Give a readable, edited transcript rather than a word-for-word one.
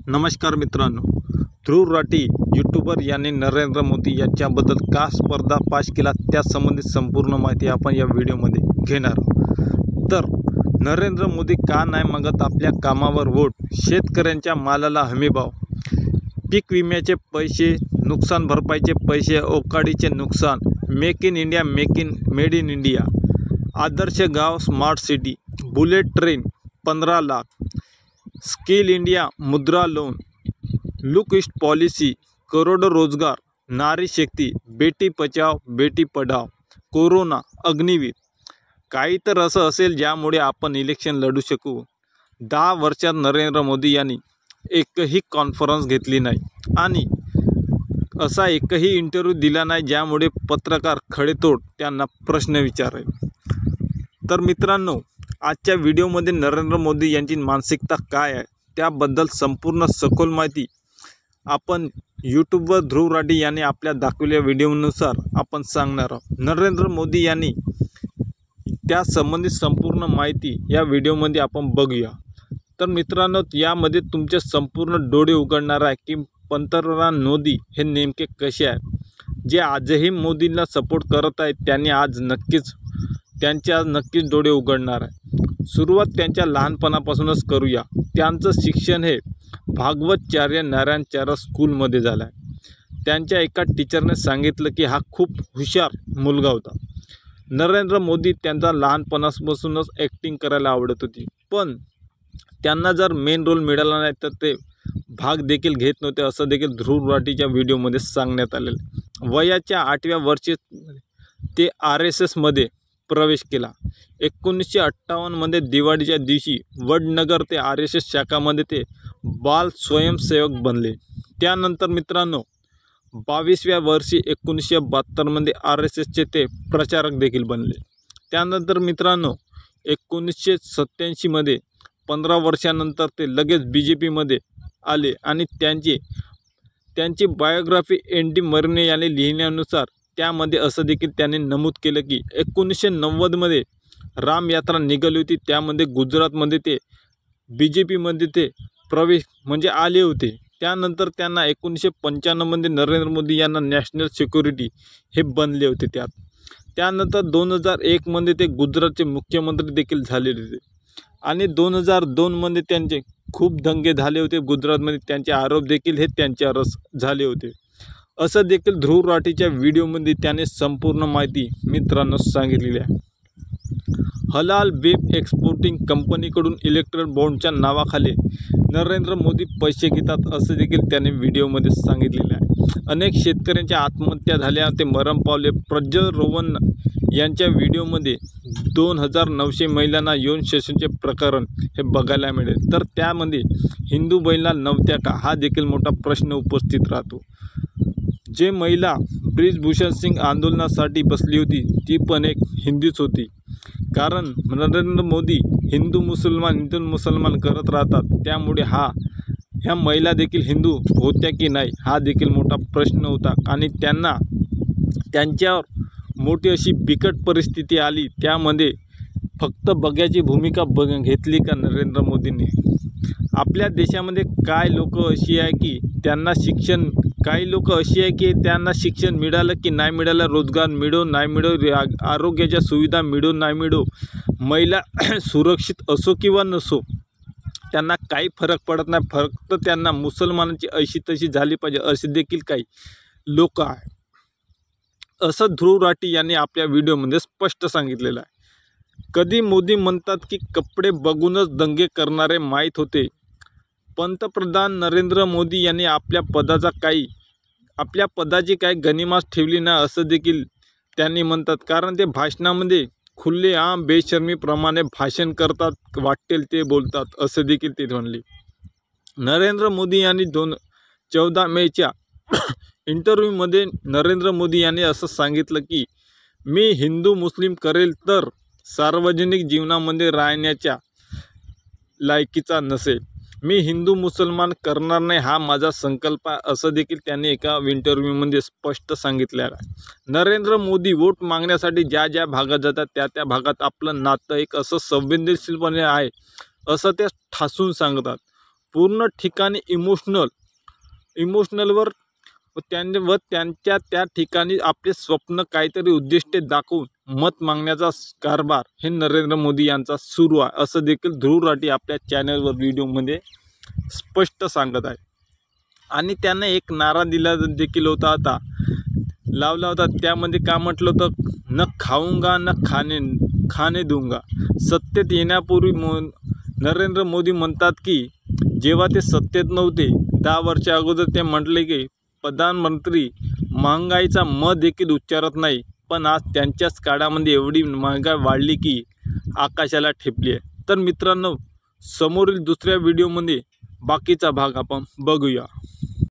नमस्कार मित्रांनो, ध्रुव राठी यूट्यूबर यांनी नरेंद्र मोदी यांच्याबद्दल का स्पर्धा पास केला त्या संबंधित संपूर्ण माहिती आपण या व्हिडिओमध्ये घेणार आहोत। तर नरेंद्र मोदी का नाही मागत आपल्या कामावर वोट, शेतकऱ्यांच्या मालाला हमीभाव, पीक विम्याचे पैसे, नुकसान भरपाईचे पैसे, अवकाळीचे नुकसान, make in India, made in India, आदर्श गाव, smart city, bullet train 15 lakh, skill India, Mudra loan, look east policy, करोडो रोजगार, नारी शक्ती, बेटी बचाव बेटी पढाओ, कोरोना, अग्निवीर, काही तर असं असेल ज्यामुळे आपण इलेक्शन लढू शकू। 10 वर्षात नरेंद्र मोदी यांनी एकही कॉन्फरन्स घेतली नाही आणि असा एकही इंटरव्ह्यू दिला नाही ज्यामुळे पत्रकार खडेतोड त्यांना प्रश्न विचारेल। तर मित्रांनो, आजच्या व्हिडिओमध्ये नरेंद्र मोदी यांची मानसिकता काय आहे त्याबद्दल संपूर्ण सखोल माहिती आपण यूट्यूबवर ध्रुव राठी यांनी आपल्या दाखवलेल्या व्हिडिओनुसार आपण सांगणार आहोत। नरेंद्र मोदी यांनी त्या संबंधित संपूर्ण माहिती या व्हिडिओमध्ये आपण बघूया। तर मित्रांनो, यामध्ये तुमचे संपूर्ण डोळे उघडणार आहे की पंतप्रधान मोदी हे नेमके कसे आहेत। जे आजही मोदींना सपोर्ट करत आहेत त्यांनी आज नक्कीच डोळे उघडणार आहे। सुरुवात त्यांच्या लहानपणापासूनच करूया। त्यांचं शिक्षण हे भागवतचार्य नारायणचार्य स्कूलमध्ये झालं आहे। त्यांच्या एका टीचरने सांगितलं की हा खूप हुशार मुलगा होता। नरेंद्र मोदी त्यांचा लहानपणापासूनच ॲक्टिंग करायला आवडत होती, पण त्यांना जर मेन रोल मिळाला नाही तर ते भाग देखील घेत नव्हते, असं देखील ध्रुव राठीच्या व्हिडिओमध्ये सांगण्यात आलेलं। वयाच्या 8व्या वर्षी ते RSSमध्ये प्रवेश केला। 1958मध्ये दिवाळीच्या दिवशी वडनगर ते RSS शाखामध्ये ते बाल स्वयंसेवक बनले। त्यानंतर मित्रांनो, 22व्या वर्षी 1972मध्ये RSSचे ते प्रचारक देखील बनले। त्यानंतर मित्रांनो, 1987मध्ये 15 वर्षानंतर ते लगेच BJPमध्ये आले आणि त्यांची बायोग्राफी ND मरिने यांनी लिहिल्यानुसार त्यामध्ये असं देखील त्यांनी नमूद केलं की 1990मध्ये राम यात्रा निघाली होती, त्यामध्ये गुजरातमध्ये ते BJPमध्ये ते प्रवेश आले होते। त्यानंतर त्यांना 1995मध्ये नरेंद्र मोदी यांना नॅशनल सिक्युरिटी हे बनले होते। त्यानंतर 2001मध्ये ते गुजरातचे मुख्यमंत्री देखील झालेले होते आणि 2002मध्ये त्यांचे खूप दंगे झाले होते गुजरातमध्ये, त्यांचे आरोप देखील हे त्यांच्यावर झाले होते, असं देखील ध्रुव राठीच्या व्हिडिओमध्ये त्याने संपूर्ण माहिती मित्रांनो सांगितलेली आहे। हलाल वेब एक्सपोर्टिंग कंपनीकडून इलेक्ट्रॉनिक बॉन्डच्या नावाखाली नरेंद्र मोदी पैसे घेतात, असं देखील त्याने व्हिडिओमध्ये सांगितलेलं आहे। अनेक शेतकऱ्यांच्या आत्महत्या झाल्या, ते मरण पावले। प्रज्वल रोवण यांच्या व्हिडिओमध्ये 2900 महिलांना यौन शोषणाचे प्रकरण हे बघायला मिळेल। तर त्यामध्ये हिंदू महिला नव्हत्या का, हा देखील मोठा प्रश्न उपस्थित राहतो। जे महिला ब्रिजभूषण सिंग आंदोलनासाठी बसली होती ती पण एक हिंदूच होती, कारण नरेंद्र मोदी हिंदू मुसलमान करत राहतात, त्यामुळे ह्या महिला देखील हिंदू होत्या की नाही हा देखील मोठा प्रश्न होता आणि त्यांच्यावर मोठी अशी बिकट परिस्थिती आली। त्यामध्ये फक्त बघ्याची भूमिका घेतली का नरेंद्र मोदींनी। आपल्या देशामध्ये काही लोक अशी आहे की त्यांना शिक्षण मिळालं की नाही मिळालं, रोजगार मिळो नाही मिळो, आरोग्याच्या सुविधा मिळो नाही मिळो, महिला सुरक्षित असो किंवा नसो, त्यांना काही फरक पडत नाही, फक्त त्यांना मुसलमानांची अशी तशी झाली पाहिजे असे देखील काही लोक आहे, असं ध्रुव राठी यांनी आपल्या व्हिडिओमध्ये स्पष्ट सांगितलेलं आहे। कधी मोदी म्हणतात की कपडे बघूनच दंगे करणारे माहीत होते। पंतप्रधान नरेंद्र मोदी यांनी आपल्या पदाची काही गनिमात ठेवली नाही, असं देखील त्यांनी म्हणतात, कारण ते भाषणामध्ये खुल्लेआम बेशर्मीप्रमाणे भाषण करतात, वाटेल ते बोलतात, असं देखील ते म्हणले। नरेंद्र मोदी यांनी 14 मेच्या इंटरव्ह्यूमध्ये नरेंद्र मोदी यांनी असं सांगितलं की मी हिंदू मुस्लिम करेल तर सार्वजनिक जीवनामध्ये राहण्याच्या लायकीचा नसेल, मी हिंदू मुसलमान करणार नाही, हा माझा संकल्प आहे, असं देखील त्यांनी एका इंटरव्ह्यूमध्ये स्पष्ट सांगितलेलं आहे। नरेंद्र मोदी वोट मागण्यासाठी ज्या भागात जातात त्या भागात आपलं नातं एक असं संवेदनशीलपणे आहे असं ते ठासून सांगतात। पूर्ण ठिकाणी इमोशनलवर त्यांच्या त्या ठिकाणी आपले स्वप्न काहीतरी उद्दिष्टे दाखवून मत मागण्याचा कारभार हे नरेंद्र मोदी यांचा सुरू आहे, असं देखील ध्रुव राठी आपल्या चॅनलवर व्हिडिओमध्ये स्पष्ट सांगत आहे. आणि त्याने एक नारा दिला देखील होता, आता लावला होता. त्यामध्ये का म्हटलं होतं, न खाऊंगा न खाने दूंगा. सत्तेत येण्यापूर्वी नरेंद्र मोदी म्हणतात की जेव्हा ते सत्तेत नव्हते 10 वर्ष अगोदर ते म्हटले की प्रधानमंत्री महागाईचा म देखील उच्चारत नाही, पण आज त्यांच्याच काळामध्ये एवढी महागाई वाढली की आकाशाला ठेपली आहे. तर मित्रांनो, समोरील दुसऱ्या व्हिडिओमध्ये बाकीचा भाग आपण बघूया.